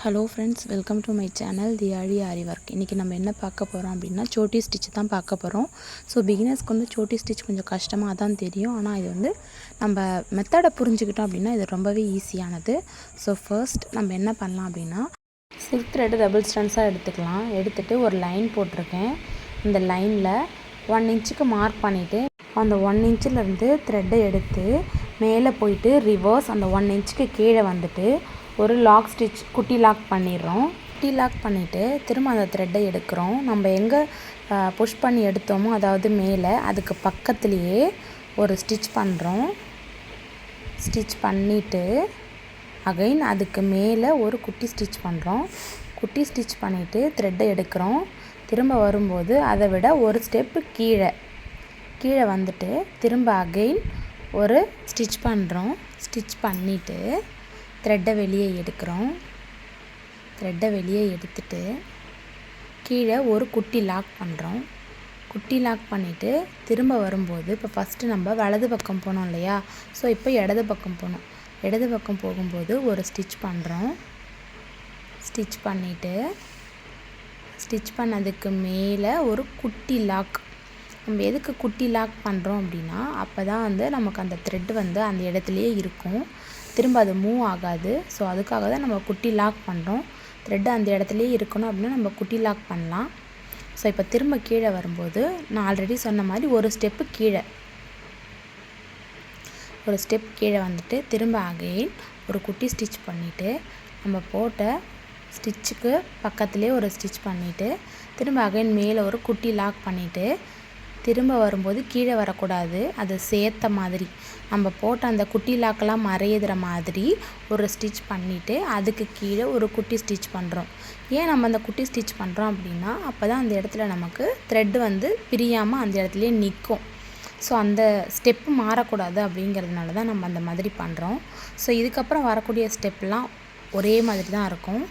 Hello friends, welcome to my channel the aari work. இன்றைக்கி நம்ம என்ன பார்க்க போகிறோம் அப்படின்னா சோட்டி ஸ்டிச் தான் பார்க்க போகிறோம். ஸோ பிகினர்ஸ்க்கு வந்து சோட்டி ஸ்டிச் கொஞ்சம் கஷ்டமாக தான் தெரியும். ஆனால் இது வந்து நம்ம மெத்தடை புரிஞ்சுக்கிட்டோம் அப்படின்னா இது ரொம்பவே ஈஸியானது. ஸோ ஃபர்ஸ்ட் நம்ம என்ன பண்ணலாம் அப்படின்னா சில்க் த்ரெட்டு டபுள் ஸ்டன்ஸாக எடுத்துக்கலாம். எடுத்துகிட்டு ஒரு லைன் போட்டிருக்கேன். இந்த லைனில் 1 இன்ச்சுக்கு மார்க் பண்ணிவிட்டு அந்த 1 இன்ச்சிலேருந்து த்ரெட்டை எடுத்து மேலே போயிட்டு ரிவர்ஸ் அந்த 1 இன்ச்சுக்கு கீழே வந்துட்டு ஒரு லாக் ஸ்டிச் குட்டி லாக் பண்ணிடுறோம். குட்டி லாக் பண்ணிவிட்டு திரும்ப அந்த த்ரெட்டை எடுக்கிறோம். நம்ம எங்கே புஷ் பண்ணி எடுத்தோமோ அதாவது மேலே அதுக்கு பக்கத்துலேயே ஒரு ஸ்டிச் பண்ணுறோம். ஸ்டிச் பண்ணிவிட்டு அகைன் அதுக்கு மேலே ஒரு குட்டி ஸ்டிச் பண்ணுறோம். குட்டி ஸ்டிச் பண்ணிவிட்டு த்ரெட்டை எடுக்கிறோம். திரும்ப வரும்போது அதை விட ஒரு ஸ்டெப்பு கீழே வந்துட்டு திரும்ப அகைன் ஒரு ஸ்டிச் பண்ணுறோம். ஸ்டிச் பண்ணிவிட்டு த்ரெட்டை வெளியே எடுக்கிறோம். த்ரெட்டை வெளியே எடுத்துட்டு கீழே ஒரு குட்டி லாக் பண்ணுறோம். குட்டி லாக் பண்ணிவிட்டு திரும்ப வரும்போது இப்போ ஃபஸ்ட்டு நம்ம வலது பக்கம் போனோம் இல்லையா? ஸோ இப்போ இடது பக்கம் போனோம். இடது பக்கம் போகும்போது ஒரு ஸ்டிச் பண்ணுறோம். ஸ்டிச் பண்ணிவிட்டு ஸ்டிச் பண்ணதுக்கு மேலே ஒரு குட்டி லாக். நம்ம எதுக்கு குட்டி லாக் பண்ணுறோம் அப்படின்னா அப்போ தான் வந்து நமக்கு அந்த த்ரெட் வந்து அந்த இடத்துலையே இருக்கும், திரும்ப அது மூவ் ஆகாது. ஸோ அதுக்காக தான் நம்ம குட்டி லாக் பண்ணுறோம். த்ரெட்டு அந்த இடத்துலையே இருக்கணும் அப்படின்னா நம்ம குட்டி லாக் பண்ணலாம். ஸோ இப்போ திரும்ப கீழே வரும்போது நான் ஆல்ரெடி சொன்ன மாதிரி ஒரு ஸ்டெப்பு கீழே வந்துட்டு திரும்ப அகைன் ஒரு குட்டி ஸ்டிச் பண்ணிவிட்டு நம்ம போட்ட ஸ்டிச்சுக்கு பக்கத்துலேயே ஒரு ஸ்டிச் பண்ணிவிட்டு திரும்ப அகைன் மேலே ஒரு குட்டி லாக் பண்ணிவிட்டு திரும்ப வரும்போது கீழே வரக்கூடாது, அது சேர்த்த மாதிரி நம்ம போட்ட அந்த குட்டி லாக்கெல்லாம் மறையிற மாதிரி ஒரு ஸ்டிச் பண்ணிவிட்டு அதுக்கு கீழே ஒரு குட்டி ஸ்டிச் பண்ணுறோம். ஏன் நம்ம அந்த குட்டி ஸ்டிச் பண்ணுறோம் அப்படின்னா அப்போ தான் அந்த இடத்துல நமக்கு த்ரெட்டு வந்து பிரியாமல் அந்த இடத்துலையே நிற்கும். ஸோ அந்த ஸ்டெப்பு மாறக்கூடாது அப்படிங்கிறதுனால தான் நம்ம அந்த மாதிரி பண்ணுறோம். ஸோ இதுக்கப்புறம் வரக்கூடிய ஸ்டெப்லாம் ஒரே மாதிரி தான் இருக்கும்.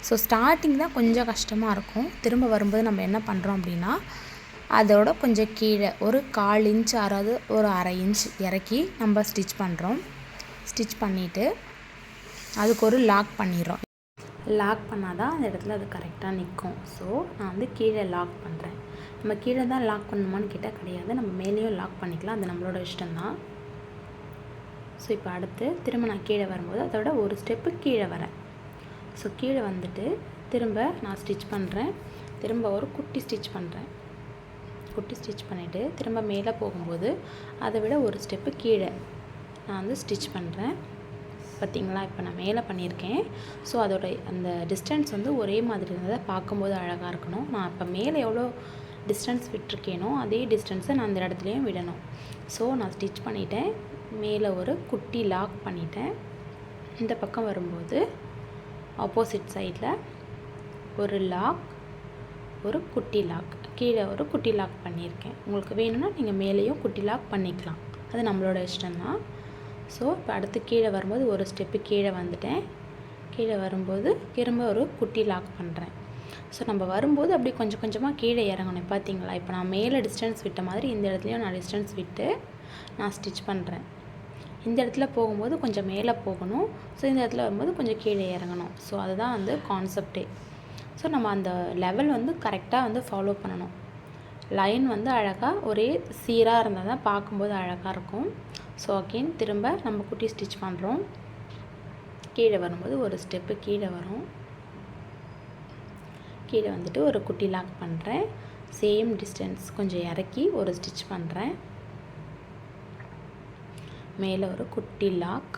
ஸோ ஸ்டார்டிங் தான் கொஞ்சம் கஷ்டமாக இருக்கும். திரும்ப வரும்போது நம்ம என்ன பண்ணுறோம் அப்படின்னா அதோட கொஞ்சம் கீழே ஒரு 1/4 இன்ச் அதாவது ஒரு 1/2 இன்ச் இறக்கி நம்ம ஸ்டிச் பண்ணுறோம். ஸ்டிச் பண்ணிவிட்டு அதுக்கு ஒரு லாக் பண்ணிடுறோம். லாக் பண்ணால் தான் அந்த இடத்துல அது கரெக்டாக நிற்கும். ஸோ நான் வந்து கீழே லாக் பண்ணுறேன். நம்ம கீழே தான் லாக் பண்ணணுமான்னு கேட்டால் கிடையாது, நம்ம மேலேயும் லாக் பண்ணிக்கலாம், அது நம்மளோட இஷ்டம்தான். ஸோ இப்போ அடுத்து திரும்ப நான் கீழே வரும்போது அதோட ஒரு ஸ்டெப்பு கீழே வரேன். ஸோ கீழே வந்துட்டு திரும்ப நான் ஸ்டிச் பண்ணுறேன். திரும்ப ஒரு குட்டி ஸ்டிச் பண்ணுறேன். குட்டி ஸ்டிச் பண்ணிவிட்டு திரும்ப மேலே போகும்போது அதை விட ஒரு ஸ்டெப்பு கீழே நான் வந்து ஸ்டிச் பண்ணுறேன். பார்த்திங்களா, இப்போ நான் மேலே பண்ணியிருக்கேன். ஸோ அதோட அந்த டிஸ்டன்ஸ் வந்து ஒரே மாதிரி இருந்தால் பார்க்கும்போது அழகாக இருக்கணும். நான் இப்போ மேலே எவ்வளோ டிஸ்டன்ஸ் விட்டுருக்கேனோ அதே டிஸ்டன்ஸை நான் அந்த இடத்துலையும் விடணும். ஸோ நான் ஸ்டிச் பண்ணிவிட்டேன். மேலே ஒரு குட்டி லாக் பண்ணிட்டேன். இந்த பக்கம் வரும்போது ஆப்போசிட் சைடில் ஒரு லாக், ஒரு குட்டி லாக், கீழே ஒரு குட்டி லாக் பண்ணியிருக்கேன். உங்களுக்கு வேணும்னா நீங்கள் மேலேயும் குட்டி லாக் பண்ணிக்கலாம், அது நம்மளோட இஷ்டம்தான். ஸோ இப்போ அடுத்து கீழே வரும்போது ஒரு ஸ்டெப்பு கீழே வந்துட்டேன். கீழே வரும்போது திரும்ப ஒரு குட்டி லாக் பண்ணுறேன். ஸோ நம்ம வரும்போது அப்படி கொஞ்சம் கொஞ்சமாக கீழே இறங்கணும். பார்த்தீங்களா, இப்போ நான் மேலே டிஸ்டன்ஸ் விட்ட மாதிரி இந்த இடத்துலையும் நான் டிஸ்டன்ஸ் விட்டு நான் ஸ்டிச் பண்ணுறேன். இந்த இடத்துல போகும்போது கொஞ்சம் மேலே போகணும். ஸோ இந்த இடத்துல வரும்போது கொஞ்சம் கீழே இறங்கணும். ஸோ அதுதான் வந்து கான்செப்டே. ஸோ நம்ம அந்த லெவல் வந்து கரெக்டாக வந்து ஃபாலோ பண்ணணும். லைன் வந்து அழகாக ஒரே சீராக இருந்தால் தான் பார்க்கும்போது அழகாக இருக்கும். ஸோ அகெயின் திரும்ப நம்ம குட்டி ஸ்டிச் பண்ணுறோம். கீழே வரும்போது ஒரு ஸ்டெப்பு கீழே வரும். கீழே வந்துட்டு ஒரு குட்டி லாக் பண்ணுறேன். சேம் டிஸ்டன்ஸ் கொஞ்சம் இறக்கி ஒரு ஸ்டிச் பண்ணுறேன். மேலே ஒரு குட்டி லாக்,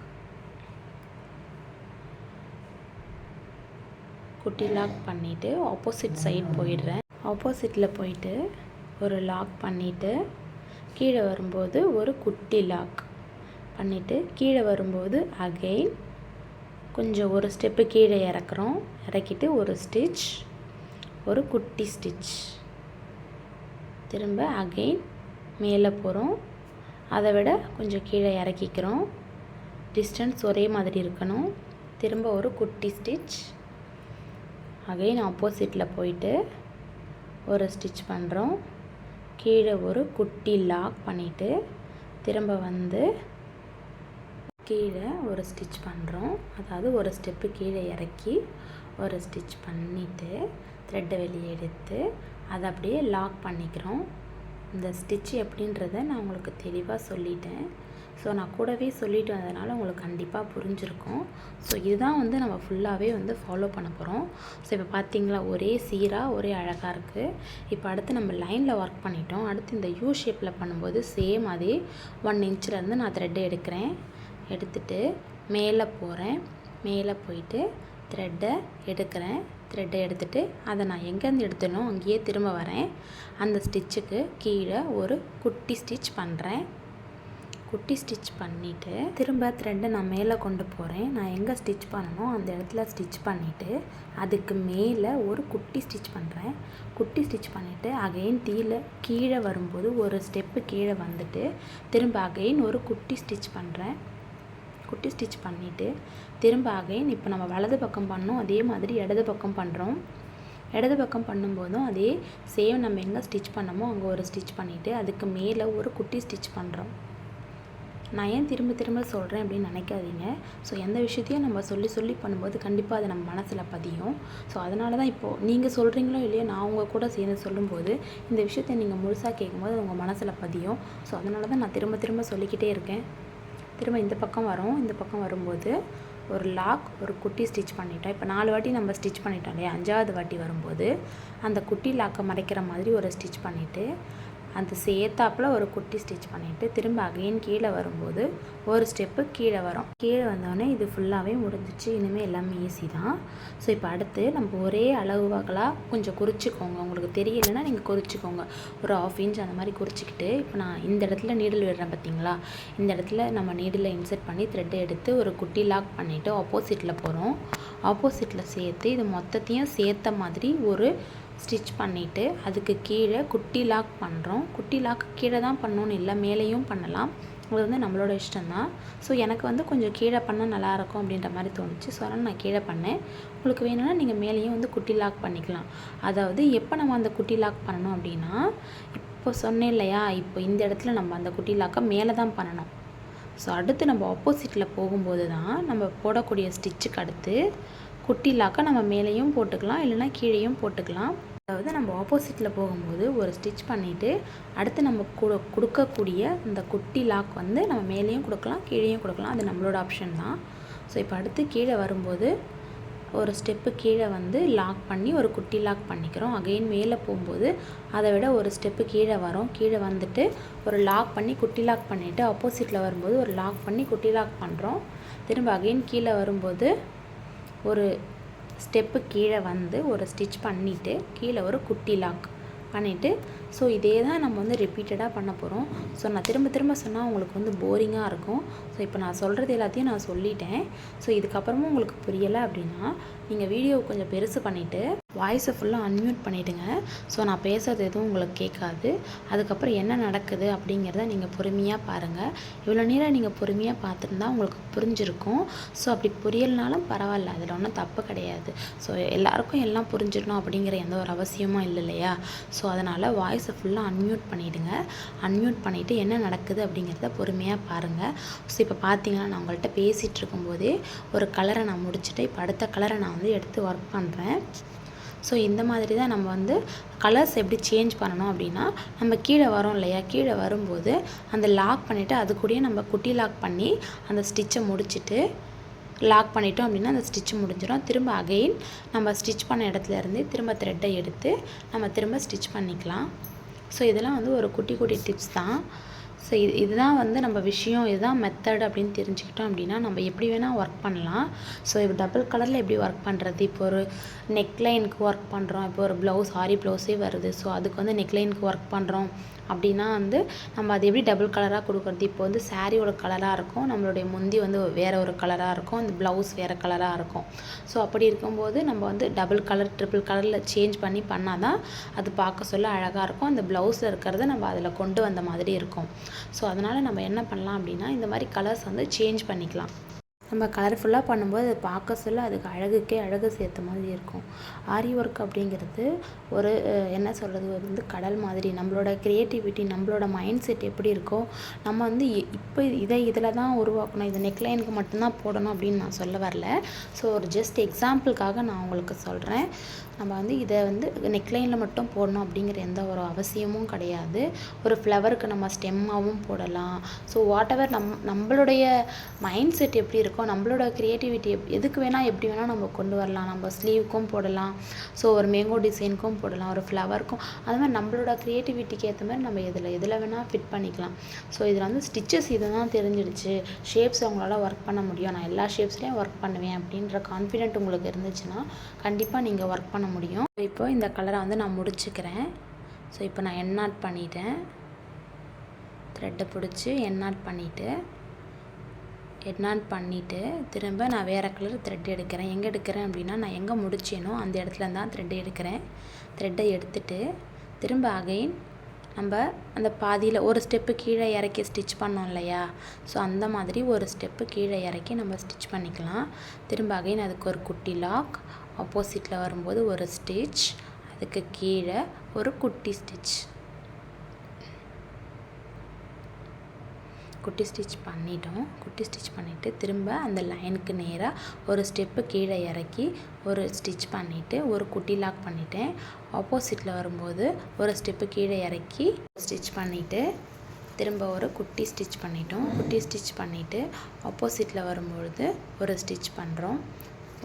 குட்டி லாக் பண்ணிவிட்டு ஆப்போசிட் சைடு போயிடுறேன். ஆப்போசிட்டில் போயிட்டு ஒரு லாக் பண்ணிவிட்டு கீழே வரும்போது ஒரு குட்டி லாக் பண்ணிவிட்டு கீழே வரும்போது அகெயின் கொஞ்சம் ஒரு ஸ்டெப்பு கீழே இறக்குறோம். இறக்கிட்டு ஒரு ஸ்டிச், ஒரு குட்டி ஸ்டிச், திரும்ப அகெயின் மேலே போகிறோம். அதை விட கொஞ்சம் கீழே இறக்கிக்கிறோம். டிஸ்டன்ஸ் ஒரே மாதிரி இருக்கணும். திரும்ப ஒரு குட்டி ஸ்டிச், அகைன் ஆப்போசிட்டில் போயிட்டு ஒரு ஸ்டிச் பண்ணுறோம். கீழே ஒரு குட்டி லாக் பண்ணிவிட்டு திரும்ப வந்து கீழே ஒரு ஸ்டிச் பண்ணுறோம். அதாவது ஒரு ஸ்டெப்பு கீழே இறக்கி ஒரு ஸ்டிச் பண்ணிவிட்டு த்ரெட்டை வெளியே எடுத்து அதை அப்படியே லாக் பண்ணிக்கிறோம். இந்த ஸ்டிச் எப்படின்றத நான் உங்களுக்கு தெளிவாக சொல்லிட்டேன். ஸோ நான் கூடவே சொல்லிட்டு வந்ததுனால உங்களுக்கு கண்டிப்பாக புரிஞ்சிருக்கும். ஸோ இதுதான் வந்து நம்ம ஃபுல்லாகவே வந்து ஃபாலோ பண்ண போகிறோம். ஸோ இப்போ பார்த்தீங்களா, ஒரே சீராக ஒரே அழகாக இருக்குது. இப்போ அடுத்து நம்ம லைனில் ஒர்க் பண்ணிட்டோம். அடுத்து இந்த யூ ஷேப்பில் பண்ணும்போது சேம் அதே 1 இன்ச்சிலேருந்து நான் த்ரெட்டை எடுக்கிறேன். எடுத்துகிட்டு மேலே போகிறேன். மேலே போயிட்டு த்ரெட்டை எடுக்கிறேன். த்ரெட்டை எடுத்துகிட்டு அதை நான் எங்கேருந்து எடுத்தனோ அங்கேயே திரும்ப வரேன். அந்த ஸ்டிச்சுக்கு கீழே ஒரு குட்டி ஸ்டிச் பண்ணுறேன். குட்டி ஸ்டிச் பண்ணிவிட்டு திரும்ப த்ரெட்டை நான் மேலே கொண்டு போகிறேன். நான் எங்கே ஸ்டிச் பண்ணணும் அந்த இடத்துல ஸ்டிச் பண்ணிவிட்டு அதுக்கு மேலே ஒரு குட்டி ஸ்டிச் பண்ணுறேன். குட்டி ஸ்டிச் பண்ணிவிட்டு அகைன் கீழே வரும்போது ஒரு ஸ்டெப்பு கீழே வந்துட்டு திரும்ப அகைன் ஒரு குட்டி ஸ்டிச் பண்ணுறேன். குட்டி ஸ்டிச் பண்ணிவிட்டு திரும்ப அகைன் இப்போ நம்ம வலது பக்கம் பண்ணோம், அதே மாதிரி இடது பக்கம் பண்ணுறோம். இடது பக்கம் பண்ணும்போதும் அதே சேம் நம்ம எங்கே ஸ்டிச் பண்ணமோ அங்கே ஒரு ஸ்டிச் பண்ணிவிட்டு அதுக்கு மேலே ஒரு குட்டி ஸ்டிச் பண்ணுறோம். நான் ஏன் திரும்ப திரும்ப சொல்கிறேன் அப்படின்னு நினைக்காதீங்க. ஸோ எந்த விஷயத்தையும் நம்ம சொல்லி பண்ணும்போது கண்டிப்பாக அது நம்ம மனசில் பதியும். ஸோ அதனால தான் இப்போது நீங்கள் சொல்கிறீங்களோ இல்லையோ நான் உங்கள் கூட சேர்ந்து சொல்லும்போது இந்த விஷயத்தை நீங்கள் முழுசாக கேட்கும்போது உங்கள் மனசில் பதியும். ஸோ அதனால தான் நான் திரும்ப திரும்ப சொல்லிக்கிட்டே இருக்கேன். திரும்ப இந்த பக்கம் வரோம். இந்த பக்கம் வரும்போது ஒரு லாக் ஒரு குட்டி ஸ்டிச் பண்ணிட்டோம். இப்போ 4 வாட்டி நம்ம ஸ்டிச் பண்ணிட்டோம் இல்லையா, 5வது வாட்டி வரும்போது அந்த குட்டி லாக்கை மறைக்கிற மாதிரி ஒரு ஸ்டிச் பண்ணிவிட்டு அந்த சேர்த்தாப்பில் ஒரு குட்டி ஸ்டிச் பண்ணிவிட்டு திரும்ப அகைன் கீழே வரும்போது ஒரு ஸ்டெப்பு கீழே வரும். கீழே வந்தோடனே இது ஃபுல்லாகவே முடிஞ்சிச்சு. இனிமேல் எல்லாமே ஈஸி தான். ஸோ இப்போ அடுத்து நம்ம ஒரே அளவு வகலாக கொஞ்சம் குறிச்சிக்கோங்க. உங்களுக்கு தெரியலைன்னா நீங்கள் குறிச்சிக்கோங்க. ஒரு 1/2 இன்ச் அந்த மாதிரி குறிச்சிக்கிட்டு இப்போ நான் இந்த இடத்துல நீடில் விடுறேன் பார்த்தீங்களா, இந்த இடத்துல நம்ம நீடில் இன்சர்ட் பண்ணி த்ரெட்டை எடுத்து ஒரு குட்டி லாக் பண்ணிவிட்டு ஆப்போசிட்டில் போகிறோம். ஆப்போசிட்டில் சேர்த்து இது மொத்தத்தையும் சேர்த்த மாதிரி ஒரு ஸ்டிச் பண்ணிவிட்டு அதுக்கு கீழே குட்டி லாக் பண்ணுறோம். குட்டி லாக் கீழே தான் பண்ணணும்னு இல்லை, மேலேயும் பண்ணலாம். அது வந்து நம்மளோட இஷ்டம்தான். ஸோ எனக்கு வந்து கொஞ்சம் கீழே பண்ணால் நல்லாயிருக்கும் அப்படின்ற மாதிரி தோணுச்சு. ஸோ அதனால் நான் கீழே பண்ணேன். உங்களுக்கு வேணும்னா நீங்கள் மேலேயும் வந்து குட்டி லாக் பண்ணிக்கலாம். அதாவது எப்போ நம்ம அந்த குட்டி லாக் பண்ணணும் அப்படின்னா, இப்போ சொன்னேன் இல்லையா, இப்போ இந்த இடத்துல நம்ம அந்த குட்டி லாக்கை மேலே தான் பண்ணணும். ஸோ அடுத்து நம்ம ஆப்போசிட்டில் போகும்போது தான் நம்ம போடக்கூடிய ஸ்டிச்சுக்கு அடுத்து குட்டி லாக்கை நம்ம மேலேயும் போட்டுக்கலாம், இல்லைனா கீழேயும் போட்டுக்கலாம். அதாவது நம்ம ஆப்போசிட்டில் போகும்போது ஒரு ஸ்டிச் பண்ணிவிட்டு அடுத்து நம்ம கொடுக்கக்கூடிய இந்த குட்டி லாக் வந்து நம்ம மேலேயும் கொடுக்கலாம், கீழேயும் கொடுக்கலாம். அது நம்மளோட ஆப்ஷன் தான். ஸோ இப்போ அடுத்து கீழே வரும்போது ஒரு ஸ்டெப்பு கீழே வந்து லாக் பண்ணி ஒரு குட்டி லாக் பண்ணிக்கிறோம். அகைன் மேலே போகும்போது அதை விட ஒரு ஸ்டெப்பு கீழே வரும். கீழே வந்துட்டு ஒரு லாக் பண்ணி குட்டி லாக் பண்ணிவிட்டு ஆப்போசிட்டில் வரும்போது ஒரு லாக் பண்ணி குட்டி லாக் பண்ணுறோம். திரும்ப அகைன் கீழே வரும்போது ஒரு ஸ்டெப்பு கீழே வந்து ஒரு ஸ்டிச் பண்ணிவிட்டு கீழே ஒரு குட்டி லாக் பண்ணிவிட்டு ஸோ இதே தான் நம்ம வந்து ரிப்பீட்டடாக பண்ண போகிறோம். ஸோ நான் திரும்ப திரும்ப சொன்னால் உங்களுக்கு வந்து போரிங்காக இருக்கும். ஸோ இப்போ நான் சொல்கிறது எல்லாத்தையும் நான் சொல்லிட்டேன். ஸோ இதுக்கப்புறமும் உங்களுக்கு புரியலை அப்படின்னா நீங்கள் வீடியோவை கொஞ்சம் பெருசு பண்ணிவிட்டு வாய்ஸை ஃபுல்லாக அன்மியூட் பண்ணிவிடுங்க. ஸோ நான் பேசுகிறது எதுவும் உங்களுக்கு கேட்காது. அதுக்கப்புறம் என்ன நடக்குது அப்படிங்கிறத நீங்கள் பொறுமையாக பாருங்கள். இவ்வளோ நேரம் நீங்கள் பொறுமையாக பார்த்துருந்தா உங்களுக்கு புரிஞ்சிருக்கும். ஸோ அப்படி புரியலைனாலும் பரவாயில்ல, அதில் ஒன்றும் தப்பு கிடையாது. ஸோ எல்லாருக்கும் எல்லாம் புரிஞ்சிடணும் அப்படிங்கிற எந்த ஒரு அவசியமும் இல்லை இல்லையா. ஸோ அதனால் வாய்ஸை ஃபுல்லாக அன்மியூட் பண்ணிவிடுங்க. அன்மியூட் பண்ணிவிட்டு என்ன நடக்குது அப்படிங்கிறத பொறுமையாக பாருங்கள். ஸோ இப்போ பார்த்தீங்கன்னா நான் உங்கள்கிட்ட பேசிகிட்டு இருக்கும்போதே ஒரு கலரை நான் முடிச்சுட்டு இப்போ அடுத்த கலரை நான் வந்து எடுத்து ஒர்க் பண்ணுறேன். ஸோ இந்த மாதிரி தான் நம்ம வந்து கலர்ஸ் எப்படி சேஞ்ச் பண்ணணும் அப்படின்னா, நம்ம கீழே வரோம் இல்லையா, கீழே வரும்போது அந்த லாக் பண்ணிவிட்டு அது கூடயே நம்ம குட்டி லாக் பண்ணி அந்த ஸ்டிச்சை முடிச்சுட்டு லாக் பண்ணிட்டோம் அப்படின்னா அந்த ஸ்டிச்சு முடிஞ்சிடும். திரும்ப அகைன் நம்ம ஸ்டிச் பண்ண இடத்துலேருந்து திரும்ப த்ரெட்டை எடுத்து நம்ம திரும்ப ஸ்டிச் பண்ணிக்கலாம். ஸோ இதெல்லாம் வந்து ஒரு குட்டி குட்டி டிப்ஸ் தான். ஸோ இதுதான் வந்து நம்ம விஷயம், இதுதான் மெத்தட் அப்படின்னு தெரிஞ்சுக்கிட்டோம் அப்படின்னா நம்ம எப்படி வேணால் ஒர்க் பண்ணலாம். ஸோ இப்போ டபுள் கலரில் எப்படி ஒர்க் பண்ணுறது, இப்போ ஒரு நெக்லைனுக்கு ஒர்க் பண்ணுறோம், இப்போ ஒரு ப்ளவுஸ் ஆரி ப்ளவுஸே வருது. ஸோ அதுக்கு வந்து நெக்லைனுக்கு ஒர்க் பண்ணுறோம் அப்படின்னா வந்து நம்ம அது எப்படி டபுள் கலராக கொடுக்குறது. இப்போ வந்து சாரியோட கலராக இருக்கும், நம்மளுடைய முந்தி வந்து வேறு ஒரு கலராக இருக்கும், இந்த ப்ளவுஸ் வேறு கலராக இருக்கும். ஸோ அப்படி இருக்கும்போது நம்ம வந்து டபுள் கலர் ட்ரிபிள் கலரில் சேஞ்ச் பண்ணால் தான் அது பார்க்க சொல்ல அழகாக இருக்கும். அந்த ப்ளவுஸில் இருக்கிறத நம்ம அதில் கொண்டு வந்த மாதிரி இருக்கும். ஸோ அதனால் நம்ம என்ன பண்ணலாம் அப்படின்னா இந்த மாதிரி கலர்ஸ் வந்து சேஞ்ச் பண்ணிக்கலாம். நம்ம கலர்ஃபுல்லாக பண்ணும்போது அது பார்க்க சொல்ல அதுக்கு அழகுக்கே அழகு சேர்த்த மாதிரி இருக்கும். ஆரி ஒர்க் அப்படிங்கிறது ஒரு என்ன சொல்கிறது, வந்து கடல் மாதிரி. நம்மளோட க்ரியேட்டிவிட்டி, நம்மளோட மைண்ட் செட் எப்படி இருக்கோ, நம்ம வந்து இப்போ இதில் தான் உருவாக்கணும், இது நெக்லைனுக்கு மட்டும்தான் போடணும் அப்படின்னு நான் சொல்ல வரல. ஸோ ஒரு ஜஸ்ட் எக்ஸாம்பிளுக்காக நான் உங்களுக்கு சொல்கிறேன். நம்ம வந்து இதை வந்து நெக்லைனில் மட்டும் போடணும் அப்படிங்கிற எந்த ஒரு அவசியமும் கிடையாது. ஒரு ஃப்ளவருக்கு நம்ம ஸ்டெம்மாகவும் போடலாம். ஸோ வாட் எவர் நம்மளுடைய மைண்ட் செட் எப்படி இருக்கோ, நம்மளோட க்ரியேட்டிவிட்டி எதுக்கு வேணால் எப்படி வேணால் நம்ம கொண்டு வரலாம். நம்ம ஸ்லீவுக்கும் போடலாம், ஸோ ஒரு மேங்கோ டிசைனுக்கும் போடலாம், ஒரு ஃப்ளவருக்கும். அது மாதிரி நம்மளோட க்ரியேட்டிவிட்டிக்கு ஏற்ற மாதிரி நம்ம எதில் வேணால் ஃபிட் பண்ணிக்கலாம். ஸோ இதில் வந்து ஸ்டிச்சஸ் இது தான் தெரிஞ்சிடுச்சு, ஷேப்ஸ் அவங்களால ஒர்க் பண்ண முடியும், நான் எல்லா ஷேப்ஸ்லேயும் ஒர்க் பண்ணுவேன் அப்படின்ற கான்ஃபிடென்ட் உங்களுக்கு இருந்துச்சுன்னா கண்டிப்பாக நீங்கள் ஒர்க் பண்ண முடியும். இப்போ இந்த கலரை வந்து நான் முடிச்சுக்கிறேன். ஸோ இப்போ நான் எண்ணாட் பண்ணிட்டேன், த்ரெட்டை பிடிச்சி எண்ணாட் பண்ணிவிட்டு திரும்ப நான் வேறு கலர் த்ரெட் எடுக்கிறேன். எங்கே எடுக்கிறேன் அப்படின்னா, நான் எங்கே முடிச்சேனோ அந்த இடத்துல தான் த்ரெட் எடுக்கிறேன். த்ரெட்டை எடுத்துகிட்டு திரும்ப அகைன் நம்ம அந்த பாதியில் ஒரு ஸ்டெப்பு கீழே இறக்கி ஸ்டிச் பண்ணோம் இல்லையா, ஸோ அந்த மாதிரி ஒரு ஸ்டெப்பு கீழே இறக்கி நம்ம ஸ்டிச் பண்ணிக்கலாம். திரும்ப அகைன் அதுக்கு ஒரு குட்டி லாக், ஆப்போசிட்டில் வரும்போது ஒரு ஸ்டிச், அதுக்கு கீழே ஒரு குட்டி ஸ்டிச் பண்ணிட்டோம். குட்டி ஸ்டிச் பண்ணிவிட்டு திரும்ப அந்த லைனுக்கு நேராக ஒரு ஸ்டெப்பு கீழே இறக்கி ஒரு ஸ்டிச் பண்ணிவிட்டு ஒரு குட்டி லாக் பண்ணிட்டேன். ஆப்போசிட்டில் வரும்போது ஒரு ஸ்டெப்பு கீழே இறக்கி ஸ்டிச் பண்ணிவிட்டு திரும்ப ஒரு குட்டி ஸ்டிச் பண்ணிட்டோம். குட்டி ஸ்டிச் பண்ணிவிட்டு ஆப்போசிட்டில் வரும்பொழுது ஒரு ஸ்டிச் பண்ணுறோம்.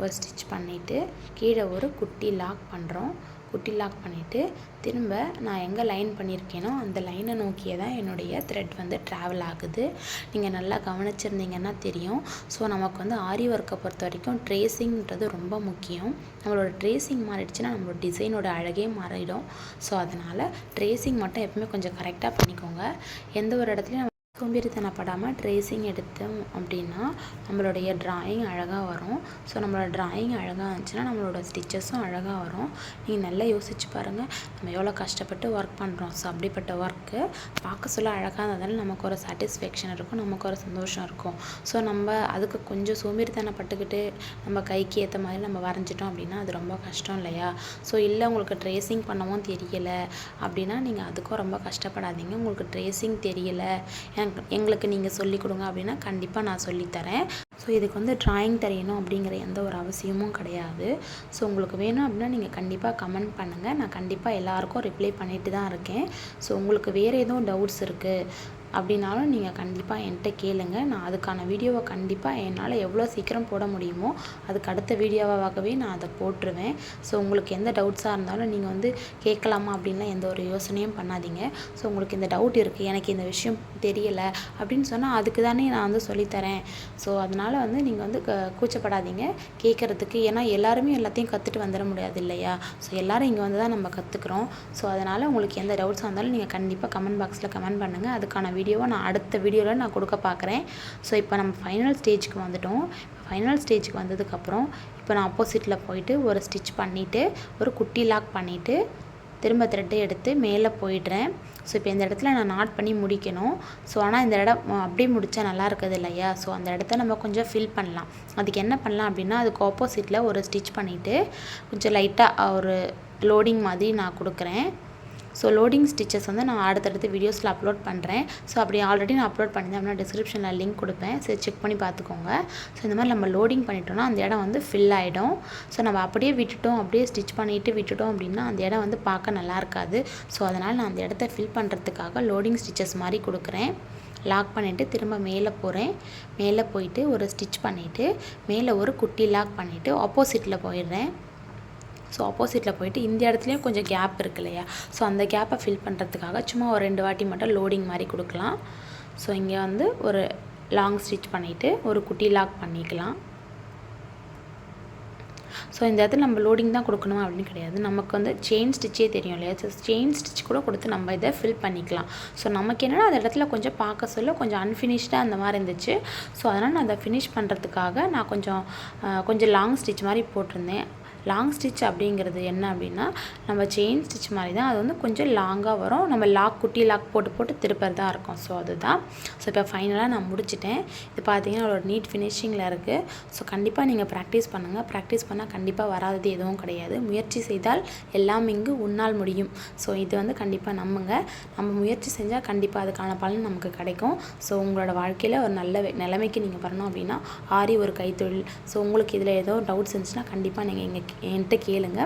ஒரு ஸ்டிச் பண்ணிவிட்டு கீழே ஒரு குட்டி லாக் பண்ணுறோம். குட்டி லாக் பண்ணிவிட்டு திரும்ப நான் எங்கே லைன் பண்ணியிருக்கேனோ அந்த லைனை நோக்கியே தான் என்னுடைய த்ரெட் வந்து ட்ராவல் ஆகுது. நீங்கள் நல்லா கவனிச்சிருந்தீங்கன்னா தெரியும். ஸோ நமக்கு வந்து ஆரி ஒர்க்கை பொறுத்த வரைக்கும் ட்ரேசிங்கிறது ரொம்ப முக்கியம். நம்மளோட ட்ரேசிங் மாறிடுச்சுன்னா நம்மளோட டிசைனோட அழகே மாறிடும். ஸோ அதனால் ட்ரேசிங் மட்டும் எப்பவுமே கொஞ்சம் கரெக்டாக பண்ணிக்கோங்க. எந்த ஒரு இடத்துலையும் சோம்பேறித்தனப்படாமல் ட்ரேசிங் எடுத்தோம் அப்படின்னா நம்மளுடைய ட்ராயிங் அழகாக வரும். ஸோ நம்மளோட ட்ராயிங் அழகாக இருந்துச்சுன்னா நம்மளோட ஸ்டிச்சஸும் அழகாக வரும். நீங்கள் நல்லா யோசிச்சு பாருங்கள், நம்ம எவ்வளோ கஷ்டப்பட்டு ஒர்க் பண்ணுறோம். ஸோ அப்படிப்பட்ட ஒர்க்கு பார்க்க சொல்ல அழகாக இருந்ததால் நமக்கு ஒரு சாட்டிஸ்ஃபேக்ஷன் இருக்கும், நமக்கு ஒரு சந்தோஷம் இருக்கும். ஸோ நம்ம அதுக்கு கொஞ்சம் சோம்பேறித்தனப்பட்டுக்கிட்டு நம்ம கைக்கு ஏற்ற மாதிரி நம்ம வரைஞ்சிட்டோம் அப்படின்னா அது ரொம்ப கஷ்டம் இல்லையா. ஸோ இல்லை உங்களுக்கு ட்ரேசிங் பண்ணவும் தெரியலை அப்படின்னா நீங்கள் அதுக்கும் ரொம்ப கஷ்டப்படாதீங்க. உங்களுக்கு ட்ரேசிங் தெரியலை, எங்களுக்கு நீங்கள் சொல்லிக் கொடுங்க அப்படின்னா கண்டிப்பாக நான் சொல்லித்தரேன். ஸோ இதுக்கு வந்து ட்ராயிங் தெரியணும் அப்படிங்கிற எந்த ஒரு அவசியமும் கிடையாது. ஸோ உங்களுக்கு வேணும் அப்படின்னா நீங்கள் கண்டிப்பாக கமெண்ட் பண்ணுங்கள். நான் கண்டிப்பாக எல்லாருக்கும் ரிப்ளை பண்ணிட்டு தான் இருக்கேன். ஸோ உங்களுக்கு வேறு எதுவும் டவுட்ஸ் இருக்குது அப்படின்னாலும் நீங்கள் கண்டிப்பாக என்கிட்ட கேளுங்க. நான் அதுக்கான வீடியோவை கண்டிப்பாக என்னால் எவ்வளோ சீக்கிரம் போட முடியுமோ அதுக்கு அடுத்த வீடியோவாகவே நான் அதை போட்டுருவேன். ஸோ உங்களுக்கு எந்த டவுட்ஸாக இருந்தாலும் நீங்கள் வந்து கேட்கலாமா அப்படின்லாம் எந்த ஒரு யோசனையும் பண்ணாதீங்க. ஸோ உங்களுக்கு இந்த டவுட் இருக்குது, எனக்கு இந்த விஷயம் தெரியலை அப்படின்னு சொன்னால் அதுக்கு தானே நான் வந்து சொல்லித்தரேன். ஸோ அதனால் வந்து நீங்கள் வந்து கூச்சப்படாதீங்க கேட்குறதுக்கு. ஏன்னா எல்லாருமே எல்லாத்தையும் கற்றுட்டு வந்துட முடியாது இல்லையா. ஸோ எல்லோரும் இங்கே வந்து தான் நம்ம கற்றுக்குறோம். ஸோ அதனால் உங்களுக்கு எந்த டவுட்ஸாக இருந்தாலும் நீங்கள் கண்டிப்பாக கமெண்ட் பாக்ஸில் கமெண்ட் பண்ணுங்கள். அதுக்கான வீடியோவை நான் அடுத்த வீடியோவில் நான் கொடுக்க பார்க்குறேன். ஸோ இப்போ நம்ம ஃபைனல் ஸ்டேஜுக்கு வந்துட்டோம். ஃபைனல் ஸ்டேஜுக்கு வந்ததுக்கப்புறம் இப்போ நான் ஆப்போசிட்டில் போயிட்டு ஒரு ஸ்டிச் பண்ணிவிட்டு ஒரு குட்டி லாக் பண்ணிவிட்டு திரும்ப த்ரெட்டை எடுத்து மேலே போயிடுறேன். ஸோ இப்போ இந்த இடத்துல நான் நாட் பண்ணி முடிக்கணும். ஸோ ஆனால் இந்த இடம் அப்படியே முடித்தா நல்லா இருக்குது இல்லையா. ஸோ அந்த இடத்த நம்ம கொஞ்சம் ஃபில் பண்ணலாம். அதுக்கு என்ன பண்ணலாம் அப்படின்னா, அதுக்கு ஆப்போசிட்டில் ஒரு ஸ்டிச் பண்ணிவிட்டு கொஞ்சம் லைட்டாக ஒரு லோடிங் மாதிரி நான் கொடுக்குறேன். ஸோ லோடிங் ஸ்டிச்சஸ் வந்து நான் அடுத்தடுத்து வீடியோஸில் அப்லோட் பண்ணுறேன். ஸோ அப்படி ஆல்ரெடி நான் அப்லோட் பண்ணியிருந்தேன் அப்படின்னா டிஸ்கிரிப்ஷனில் லிங்க் கொடுப்பேன். சரி செக் பண்ணி பார்த்துக்கோங்க. ஸோ இந்த மாதிரி நம்ம லோடிங் பண்ணிட்டோம்னா அந்த இடம் வந்து ஃபில் ஆகிடும். ஸோ நம்ம அப்படியே விட்டுட்டோம், அப்படியே ஸ்டிச் பண்ணிவிட்டு விட்டுட்டோம் அப்படின்னா அந்த இடம் வந்து பார்க்க நல்லா இருக்காது. ஸோ அதனால் நான் அந்த இடத்த ஃபில் பண்ணுறதுக்காக லோடிங் ஸ்டிச்சஸ் மாதிரி கொடுக்குறேன். லாக் பண்ணிவிட்டு திரும்ப மேலே போகிறேன். மேலே போயிட்டு ஒரு ஸ்டிச் பண்ணிவிட்டு மேலே ஒரு குட்டி லாக் பண்ணிவிட்டு ஆப்போசிட்டில் போயிடுறேன். ஸோ ஆப்போசிட்டில் போயிட்டு இந்த இடத்துலையும் கொஞ்சம் கேப் இருக்கு இல்லையா. ஸோ அந்த கேப்பை ஃபில் பண்ணுறதுக்காக சும்மா ஒரு 2 வாட்டி மட்டும் லோடிங் மாதிரி கொடுக்கலாம். ஸோ இங்கே வந்து ஒரு லாங் ஸ்டிச் பண்ணிவிட்டு ஒரு குட்டி லாக் பண்ணிக்கலாம். ஸோ இந்த இடத்துல நம்ம லோடிங் தான் கொடுக்கணும் அப்படின்னு கிடையாது. நமக்கு வந்து செயின் ஸ்டிச்சே தெரியும் இல்லையா. ஸோ செயின் ஸ்டிச் கூட கொடுத்து நம்ம இதை ஃபில் பண்ணிக்கலாம். ஸோ நமக்கு என்னென்னா அந்த இடத்துல கொஞ்சம் பார்க்க சொல்ல கொஞ்சம் அன்ஃபினிஷ்டாக அந்த மாதிரி இருந்துச்சு. ஸோ அதனால் நான் அதை ஃபினிஷ் பண்ணுறதுக்காக நான் கொஞ்சம் லாங் ஸ்டிச் மாதிரி போட்டிருந்தேன். லாங் ஸ்டிச் அப்படிங்கிறது என்ன அப்படின்னா நம்ம செயின் ஸ்டிச் மாதிரி தான், அது வந்து கொஞ்சம் லாங்காக வரும். நம்ம குட்டி லாக் போட்டு திருப்பறதா இருக்கும். ஸோ அதுதான். ஸோ இப்போ ஃபைனலாக நான் முடிச்சிட்டேன். இது பார்த்தீங்கன்னா ஒரு நீட் ஃபினிஷிங்கில் இருக்குது. ஸோ கண்டிப்பாக நீங்கள் ப்ராக்டிஸ் பண்ணுங்கள். ப்ராக்டிஸ் பண்ணால் கண்டிப்பாக வராதது எதுவும் கிடையாது. முயற்சி செய்தால் எல்லாம் இங்கு உன்னால் முடியும். ஸோ இது வந்து கண்டிப்பாக நம்புங்க. நம்ம முயற்சி செஞ்சால் கண்டிப்பாக அதுக்கான பலன் நமக்கு கிடைக்கும். ஸோ உங்களோட வாழ்க்கையில் ஒரு நல்ல நிலைமைக்கு நீங்கள் வரணும் அப்படின்னா ஆரி ஒரு கைத்தொழில். ஸோ உங்களுக்கு இதில் ஏதோ டவுட்ஸ் இருந்துச்சுன்னா கண்டிப்பாக நீங்கள் என்கிட்ட கேளுங்க.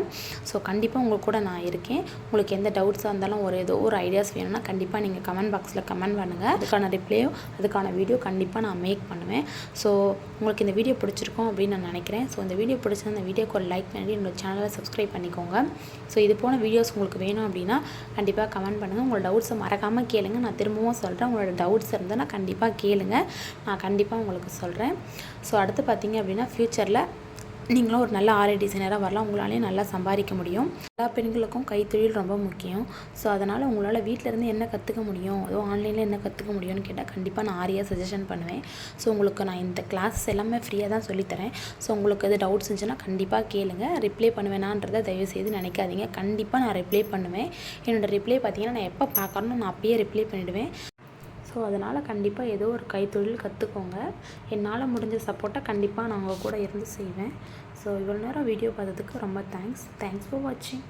ஸோ கண்டிப்பாக உங்களுக்கு கூட நான் இருக்கேன். உங்களுக்கு எந்த டவுட்ஸாக இருந்தாலும் ஏதோ ஒரு ஐடியாஸ் வேணும்னா கண்டிப்பாக நீங்கள் கமெண்ட் பாக்ஸில் கமெண்ட் பண்ணுங்கள். அதுக்கான ரிப்ளையோ அதுக்கான வீடியோ கண்டிப்பாக நான் மேக் பண்ணுவேன். ஸோ உங்களுக்கு இந்த வீடியோ பிடிச்சிருக்கும் அப்படின்னு நான் நினைக்கிறேன். ஸோ இந்த வீடியோ பிடிச்சா இந்த வீடியோக்கு ஒரு லைக் பண்ணி என்னோட சேனலை சப்ஸ்கிரைப் பண்ணிக்கோங்க. ஸோ இது போன வீடியோஸ் உங்களுக்கு வேணும் அப்படின்னா கண்டிப்பாக கமெண்ட் பண்ணுங்கள். உங்களோட டவுட்ஸை மறக்காமல் கேளுங்க. நான் திரும்பவும் சொல்கிறேன், உங்களோட டவுட்ஸ் இருந்தால் கண்டிப்பாக கேளுங்க. நான் கண்டிப்பாக உங்களுக்கு சொல்கிறேன். ஸோ அடுத்து பார்த்தீங்க அப்படின்னா ஃப்யூச்சரில் நீங்களும் ஒரு நல்ல ஆரி டிசைனராக வரலாம். உங்களாலேயும் நல்லா சம்பாதிக்க முடியும். எல்லா பெண்களுக்கும் கைத்தொழில் ரொம்ப முக்கியம். ஸோ அதனால் உங்களால் வீட்டிலேருந்து என்ன கற்றுக்க முடியும், அதுவும் ஆன்லைனில் என்ன கற்றுக்க முடியும்னு கேட்டால் கண்டிப்பாக நான் ஆரியாக சஜஷன் பண்ணுவேன். ஸோ உங்களுக்கு நான் இந்த கிளாஸஸ் எல்லாமே ஃப்ரீயாக தான் சொல்லித்தரேன். ஸோ உங்களுக்கு எது டவுட்ஸ் இருந்துச்சுன்னா கண்டிப்பாக கேளுங்க. ரிப்ளை பண்ணுவேனான்றதை தயவுசெய்து நினைக்காதீங்க. கண்டிப்பாக நான் ரிப்ளை பண்ணுவேன். என்னோடய ரிப்ளை பார்த்தீங்கன்னா நான் எப்போ பார்க்கறனோ நான் அப்பயே ரிப்ளை பண்ணிவிடுவேன். ஸோ அதனால் கண்டிப்பாக ஏதோ ஒரு கைத்தொழில் கற்றுக்கோங்க. என்னால் முடிஞ்ச சப்போர்ட்டை கண்டிப்பாக நான் உங்கள் கூட இருந்து செய்வேன். ஸோ இவ்வளோ நேரம் வீடியோ பார்த்ததுக்கு ரொம்ப தேங்க்ஸ் ஃபார் வாட்சிங்.